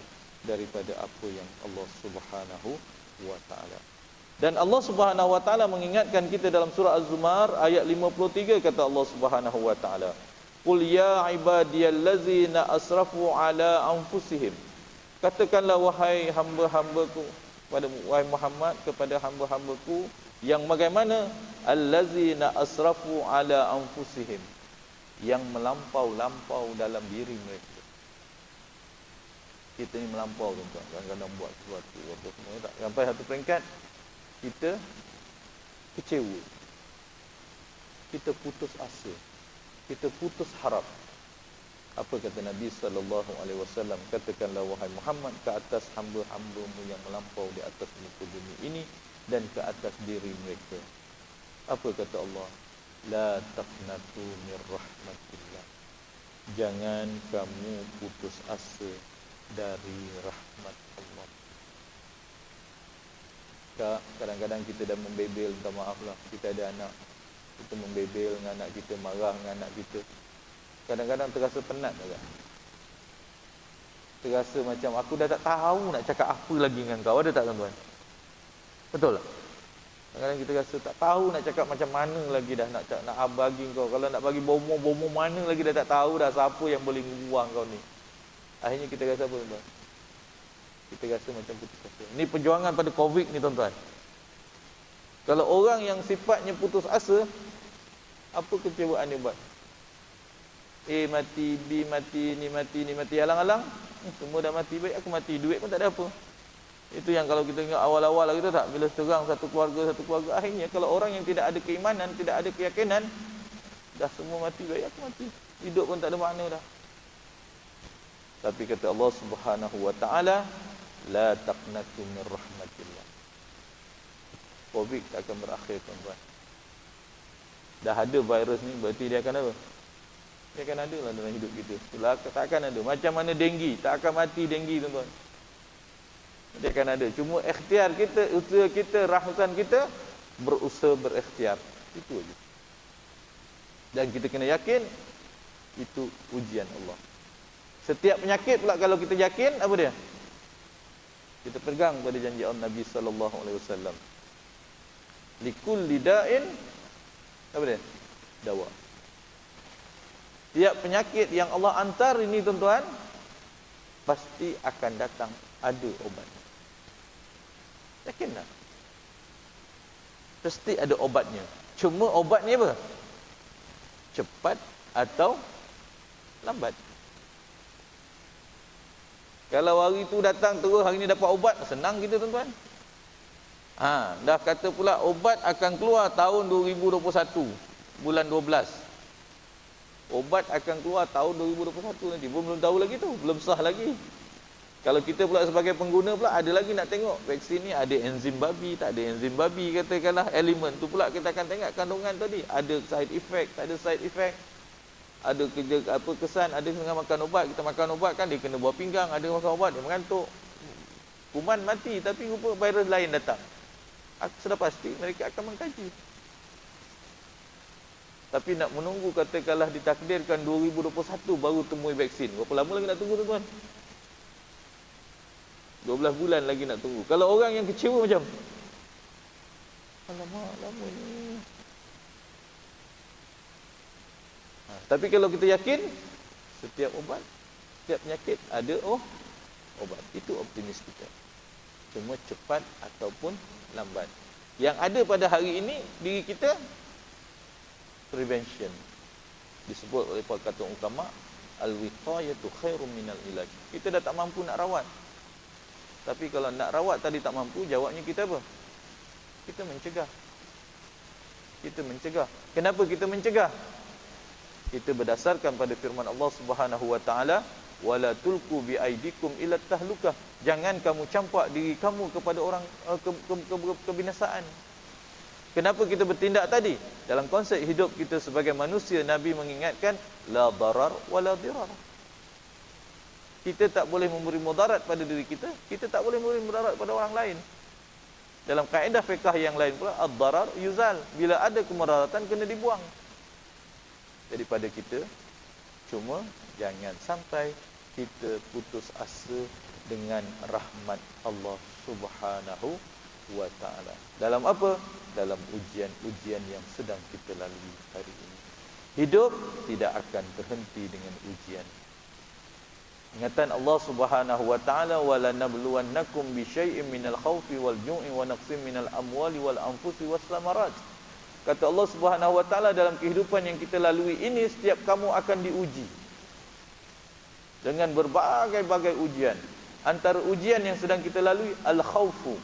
daripada apa yang Allah Subhanahu wa taala. Dan Allah Subhanahu wa taala mengingatkan kita dalam surah Az-Zumar ayat 53, kata Allah Subhanahu wa taala, "Qul ya ibadiyallazina asrafu ala anfusihim." Katakanlah wahai hamba-hambaku, wahai Muhammad, kepada hamba-hambaku yang bagaimana? Allazina asrafu ala anfusihim, yang melampau-lampau dalam diri mereka. Kita ni melampau tuan-tuan, kadang-kadang buat sesuatu apa semua tak, sampai satu peringkat kita kecewa, kita putus asa, kita putus harap. Apa kata Nabi SAW? Katakanlah wahai Muhammad ke atas hamba-hambamu yang melampau di atas muka bumi ini dan ke atas diri mereka. Apa kata Allah? La taqnatu mir rahmatillah. Jangan kamu putus asa dari rahmat Allah. Kak, kadang-kadang kita dah membebel, minta maaf lah, kita ada anak, kita membebel dengan anak kita, marah dengan anak kita. Kadang-kadang terasa penat tak? Terasa macam aku dah tak tahu nak cakap apa lagi dengan kau. Ada tak tuan-tuan? Betul tak? Kadang-kadang kita rasa tak tahu nak cakap macam mana lagi dah nak bagi kau. Kalau nak bagi bomo mana lagi dah tak tahu dah siapa yang boleh buang kau ni. Akhirnya kita rasa apa tuan-tuan? Kita rasa macam putus asa. Ini perjuangan pada Covid ni tuan-tuan. Kalau orang yang sifatnya putus asa, apa kecewaan dia buat? A mati, B mati, ni mati, alang-alang semua dah mati, baik aku mati, duit pun tak ada apa. Itu yang kalau kita ingat awal-awal lah, kita tak, bila serang satu keluarga, akhirnya kalau orang yang tidak ada keimanan, tidak ada keyakinan, dah semua mati, baik aku mati, hidup pun tak ada makna dah. Tapi kata Allah Subhanahu wa taala, la taqnatu min rahmatillah. Covid tak akan berakhir tuan-tuan. Dah ada virus ni, berarti dia akan apa? Dia akan ada lah dalam hidup kita. Tak akan ada. Macam mana denggi, tak akan mati denggi tuan-tuan. Dia akan ada. Cuma ikhtiar kita, usaha kita, rahusan kita, berusaha berikhtiar. Itu aja. Dan kita kena yakin itu ujian Allah. Setiap penyakit pula kalau kita yakin, apa dia? Kita pegang pada janji Allah Nabi sallallahu alaihi wasallam. Likulli da'in, apa dia? Dawa. Tiap penyakit yang Allah hantar ini tuan-tuan, pasti akan datang ada obat. Yakin tak? Pasti ada obatnya. Cuma obatnya apa? Cepat atau lambat. Kalau hari tu datang terus hari ni dapat obat, senang kita tuan-tuan. Dah kata pula obat akan keluar tahun 2021 bulan 12. Obat akan keluar tahun 2021 nanti. Belum tahu lagi tu, belum sah lagi. Kalau kita pula sebagai pengguna pula ada lagi nak tengok vaksin ni ada enzim babi, tak ada enzim babi, katakanlah elemen tu pula kita akan tengok kandungan tadi, ada side effect, tak ada side effect. Ada kerja apa kesan, ada dengan makan ubat, kita makan ubat kan dia kena buah pinggang, ada makan ubat dia mengantuk. Kuman mati tapi rupa virus lain datang. Sudah pasti mereka akan mengkaji. Tapi nak menunggu katakanlah ditakdirkan 2021 baru temui vaksin. Berapa lama lagi nak tunggu tuan-tuan? 12 bulan lagi nak tunggu. Kalau orang yang kecewa macam, alamak, lama ni. Tapi kalau kita yakin, setiap obat, setiap penyakit ada obat. Itu optimis kita. Cuma cepat ataupun lambat. Yang ada pada hari ini, diri kita, prevention. Disebut oleh perkataan ulama, al-wiqayatu khairum minal ilaj. Kita dah tak mampu nak rawat. Tapi kalau nak rawat tadi tak mampu, jawabnya kita apa? Kita mencegah. Kita mencegah. Kenapa kita mencegah? Kita berdasarkan pada firman Allah Subhanahu wa taala, wala tulqu bi aidikum ila tahlukah. Jangan kamu campak diri kamu kepada orang kebinasaan. Kenapa kita bertindak tadi? Dalam konsep hidup kita sebagai manusia, Nabi mengingatkan la darar wala dirar. Kita tak boleh memberi mudarat pada diri kita, kita tak boleh memberi mudarat pada orang lain. Dalam kaedah fiqh yang lain pula, ad-darar yuzal. Bila ada kemudaratan kena dibuang. Jadi pada kita, cuma jangan sampai kita putus asa dengan rahmat Allah Subhanahu wa taala. Dalam apa? Dalam ujian-ujian yang sedang kita lalui hari ini. Hidup tidak akan berhenti dengan ujian. Ingatan Allah Subhanahu wa taala, wala nabluwannakum bi syai'in minal khaufi wal ju'i wa naqsim minal amwali wal anfusi was samarat. Kata Allah Subhanahu wa taala, dalam kehidupan yang kita lalui ini setiap kamu akan diuji dengan berbagai-bagai ujian. Antara ujian yang sedang kita lalui al-khaufu,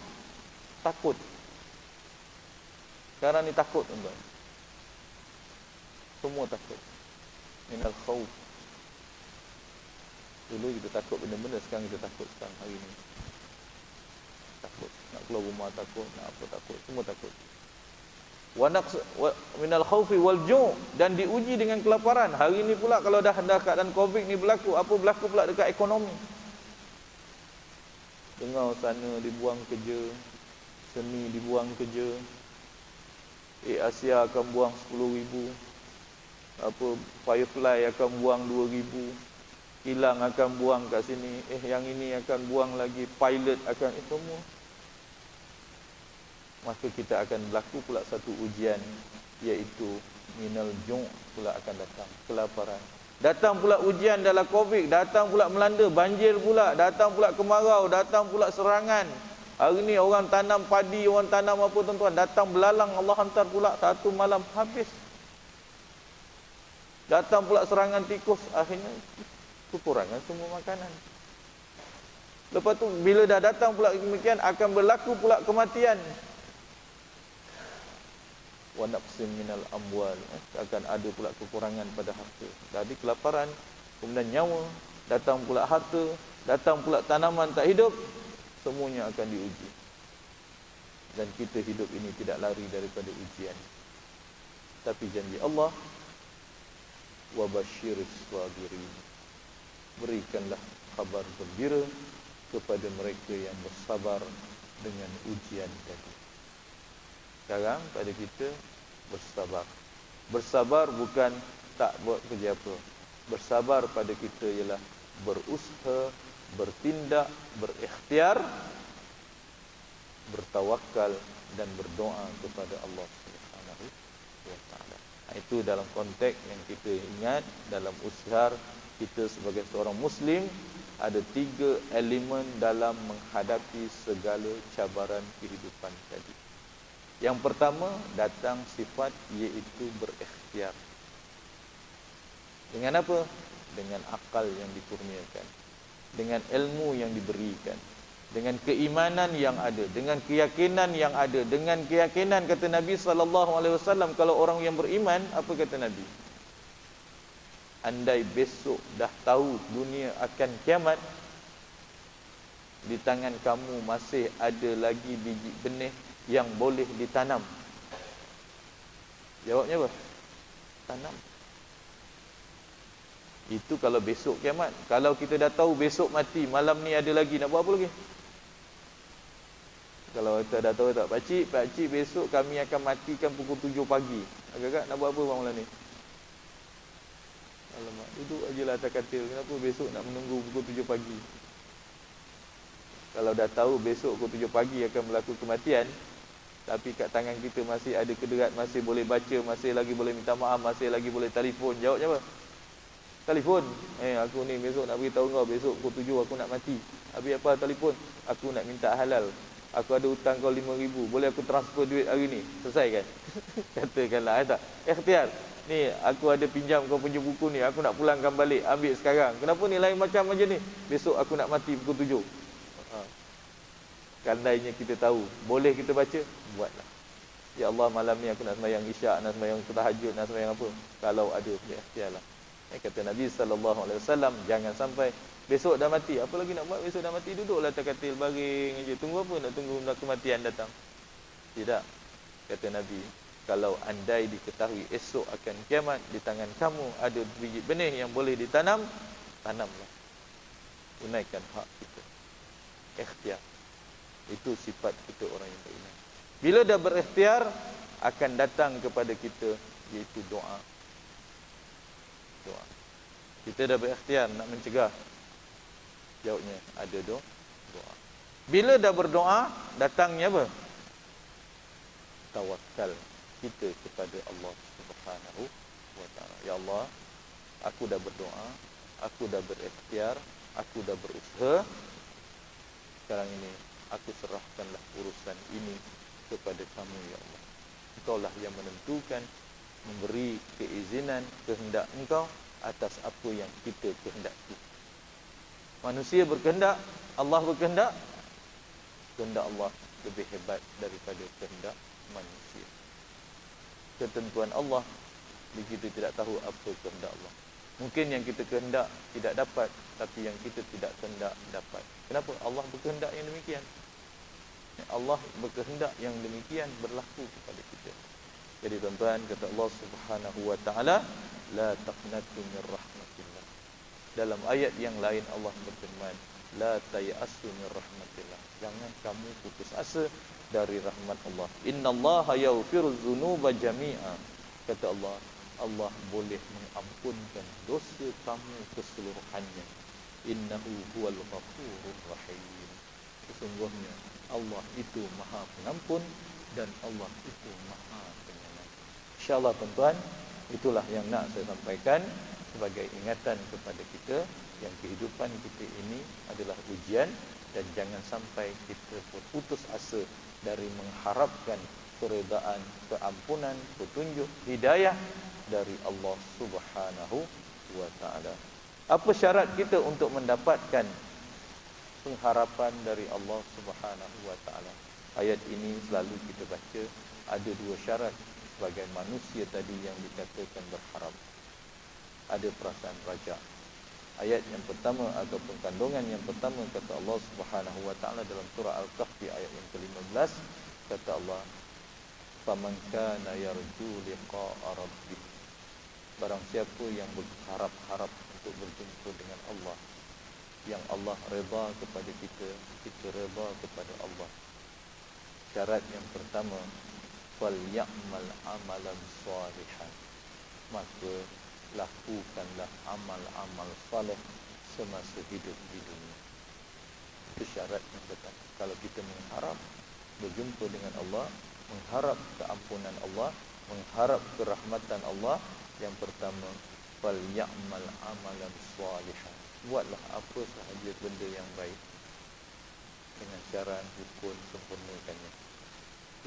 takut. Sekarang ni takut tuan-tuan. Semua takut. Minal khauf. Dulu kita takut benda-benda, sekarang kita takut sekarang hari ni. Takut. Nak keluar rumah takut, nak apa takut, semua takut. Wa minal khaufi wal ju', dan diuji dengan kelaparan. Hari ni pula kalau dah keadaan Covid ni berlaku, apa berlaku pula dekat ekonomi? Dengar sana dibuang kerja, seni dibuang kerja. Asia akan buang 10,000. Apa Firefly akan buang 2,000. Kilang akan buang kat sini, yang ini akan buang lagi, pilot akan, semua. Maka kita akan berlaku pula satu ujian, iaitu minal ju' pula akan datang, kelaparan. Datang pula ujian dalam Covid, datang pula melanda, banjir pula, datang pula kemarau, datang pula serangan. Hari ni orang tanam padi, orang tanam apa tuan-tuan, datang belalang, Allah hantar pula satu malam habis. Datang pula serangan tikus, akhirnya kekurangan semua makanan. Lepas tu bila dah datang pula demikian, akan berlaku pula kematian. Wa naqsim minal amwal, akan ada pula kekurangan pada harta. Jadi kelaparan, kemudian nyawa, datang pula harta, datang pula tanaman tak hidup, semuanya akan diuji. Dan kita hidup ini tidak lari daripada ujian. Tapi janji Allah, wa basyiris sabirin, berikanlah kabar gembira kepada mereka yang bersabar dengan ujian tadi. Sekarang pada kita bersabar. Bersabar bukan tak buat kerja apa. Bersabar pada kita ialah berusaha, bertindak, berikhtiar, bertawakal dan berdoa kepada Allah Subhanahu wa taala. Itu dalam konteks yang kita ingat dalam usaha kita sebagai seorang muslim ada 3 elemen dalam menghadapi segala cabaran kehidupan tadi. Yang pertama datang sifat iaitu berikhtiar. Dengan apa? Dengan akal yang dikurniakan, dengan ilmu yang diberikan, dengan keimanan yang ada, dengan keyakinan yang ada, dengan keyakinan kata Nabi SAW, kalau orang yang beriman, apa kata Nabi? Andai besok dah tahu dunia akan kiamat, di tangan kamu masih ada lagi biji benih yang boleh ditanam. Jawabnya apa? Tanam. Itu kalau besok kiamat. Kalau kita dah tahu besok mati, malam ni ada lagi, nak buat apa lagi? Kalau kita dah tahu tak, pakcik besok kami akan matikan pukul 7 pagi. Agak-agak nak buat apa bang malam ni? Alamak, duduk ajalah atas katil. Kenapa besok nak menunggu pukul 7 pagi? Kalau dah tahu besok pukul 7 pagi akan berlaku kematian, tapi kat tangan kita masih ada kederat, masih boleh baca, masih lagi boleh minta maaf, masih lagi boleh telefon. Jawabnya apa? Telefon. Aku ni besok nak beritahu kau, besok pukul 7 aku nak mati. Habis apa telefon? Aku nak minta halal. Aku ada hutang kau 5,000. Boleh aku transfer duit hari ni? Selesai kan? Katakanlah, tak? Ikhtiar. Ni aku ada pinjam kau punya buku ni, aku nak pulangkan balik, ambil sekarang. Kenapa ni lain macam macam ni? Besok aku nak mati pukul 7. Kandainya kita tahu, boleh kita baca, buatlah. Ya Allah, malam ni aku nak sembahyang isyak, nak sembahyang tahajud, nak sembahyang apa. Kalau ada, ikhtiarlah. Kata Nabi SAW, jangan sampai besok dah mati. Apa lagi nak buat? Besok dah mati, duduklah atas katil baring aja. Tunggu apa? Nak tunggu kematian datang? Tidak. Kata Nabi, kalau andai diketahui esok akan kiamat, di tangan kamu ada biji benih yang boleh ditanam, tanamlah. Tunaikan hak kita. Ikhtiar. Itu sifat kita orang yang beriman. Bila dah berikhtiar, akan datang kepada kita iaitu doa. Doa. Kita dah berikhtiar nak mencegah. Jawabnya ada doa. Bila dah berdoa, datangnya apa? Tawakal kita kepada Allah Subhanahu wa taala. Ya Allah, aku dah berdoa, aku dah berikhtiar, aku dah berusaha. Sekarang ini aku serahkanlah urusan ini kepada kamu, ya Allah. Engkaulah yang menentukan, memberi keizinan, kehendak engkau atas apa yang kita kehendaki. Manusia berkehendak, Allah berkehendak. Kehendak Allah lebih hebat daripada kehendak manusia. Ketentuan Allah, kita tidak tahu apa kehendak Allah. Mungkin yang kita kehendak tidak dapat, tapi yang kita tidak kehendak dapat. Kenapa? Allah berkehendak yang demikian. Allah berkehendak yang demikian berlaku kepada kita. Jadi tuan-tuan, kata Allah Subhanahu wa taala, la taqnatu min rahmatillah. Dalam ayat yang lain Allah berfirman, la tayasu min rahmatillah. Jangan kamu putus asa dari rahmat Allah. Innallaha yaghfiru dzunuba jami'a. Kata Allah, Allah boleh mengampunkan dosa kamu keseluruhannya. Innahu huwal ghafurur rahim. Sesungguhnya Allah itu Maha Pengampun dan Allah itu Maha Penyayang. InsyaAllah tuan-tuan, itulah yang nak saya sampaikan sebagai ingatan kepada kita yang kehidupan kita ini adalah ujian, dan jangan sampai kita berputus asa dari mengharapkan keredaan, keampunan, petunjuk, hidayah dari Allah Subhanahu wa taala. Apa syarat kita untuk mendapatkan pengharapan dari Allah Subhanahu wa taala? Ayat ini selalu kita baca, ada 2 syarat sebagai manusia tadi yang dikatakan berharap. Ada perasaan raja. Ayat yang pertama ataupun kandungan yang pertama, kata Allah Subhanahu wa taala dalam surah Al-Kahfi ayat yang ke-15, kata Allah, faman kana yarju liqa'a rabbih. Barang siapa yang berharap-harap untuk berjumpa dengan Allah, yang Allah redha kepada kita, kita redha kepada Allah. Syarat yang pertama, fal ya'mal amalan salihan. Maka lakukanlah amal-amal saleh semasa hidup di dunia. Itu syarat yang pertama. Kalau kita mengharap berjumpa dengan Allah, mengharap keampunan Allah, mengharap kerahmatan Allah, yang pertama, fal ya'mal amalan salihan. Buatlah apa sahaja benda yang baik dengan cara rukun, sempurnakannya.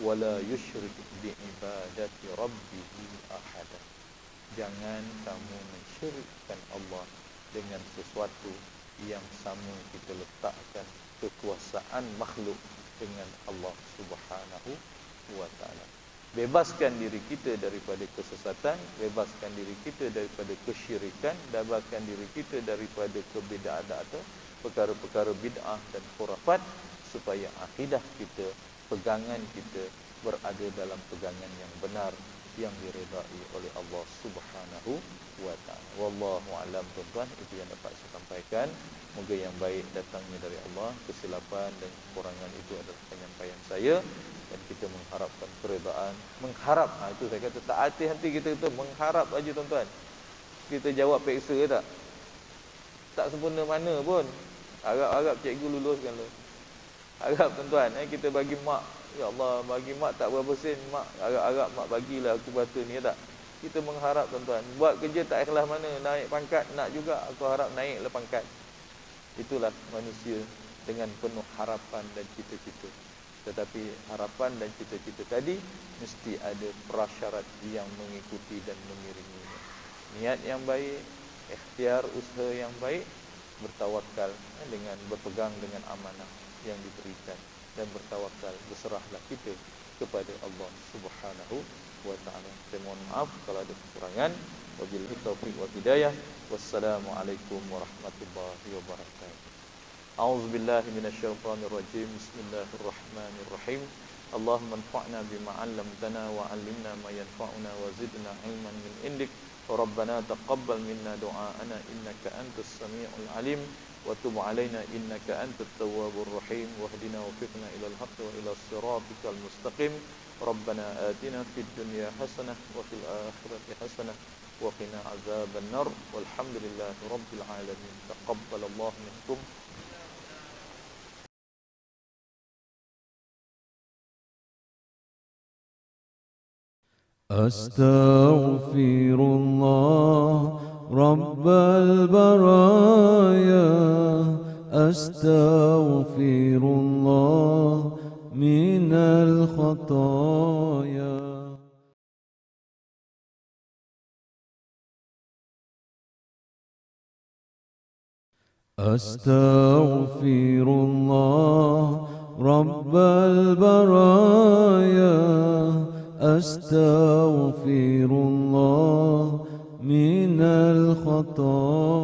Wala yusyrik bi ibadati rabbih ahada. Jangan kamu mensyirikkan Allah dengan sesuatu yang sama kita letakkan kekuasaan makhluk dengan Allah Subhanahu wa taala. Bebaskan diri kita daripada kesesatan, bebaskan diri kita daripada kesyirikan, bebaskan diri kita daripada kebid'ah atau perkara-perkara bid'ah dan khurafat, supaya akidah kita, pegangan kita berada dalam pegangan yang benar, yang diredai oleh Allah Subhanahu wa taala. Wallahu a'lam tuan-tuan, itu yang dapat saya sampaikan. Moga yang baik datangnya dari Allah, kesilapan dan kekurangan itu adalah penyampaian saya, dan kita mengharapkan keredaan, mengharap. Itu saya kata tak hati-hati kita tu mengharap aja tuan-tuan. Kita jawab peksa ke tak? Tak sempurna mana pun. Harap-harap cikgu luluskan lu. Harap tuan-tuan, kita bagi mak, ya Allah, bagi mak tak berapa sen, mak harap-harap mak bagilah aku batu ni, tak? Kita mengharap tuan-tuan. Buat kerja tak ikhlas mana, naik pangkat nak juga, aku harap naiklah pangkat. Itulah manusia dengan penuh harapan dan cita-cita. Tetapi harapan dan cita-cita tadi mesti ada prasyarat yang mengikuti dan mengiringinya. Niat yang baik, ikhtiar usaha yang baik, bertawakal dengan berpegang dengan amanah yang diberikan, dan bertawakal, berserahlah kita kepada Allah Subhanahu wa taala. Saya mohon maaf kalau ada kekurangan. Wabillahi taufiq wa hidayah. Wassalamualaikum warahmatullahi wabarakatuh. A'udzubillahi minasyaitonir rajim. Bismillahirrahmanirrahim. Allahumma anfa'na bima 'allamtana wa 'allimna ma yanfa'una wa zidna 'ilman min indik. Rabbana taqabbal minna du'aana innaka antas samii'ul 'alim wa tub 'alaina innaka antat tawwabur rahim wahdina wa fiqna ilal haqqi wa ilas siratikal mustaqim. Rabbana atina fid dunya hasanah wa fil akhirati hasanah wa qina azaban nar. Walhamdulillahi rabbil alamin. Taqabbalallahu minkum. أستغفر الله رب البرايا أستغفر الله من الخطايا أستغفر الله رب البرايا أستغفر الله من الخطايا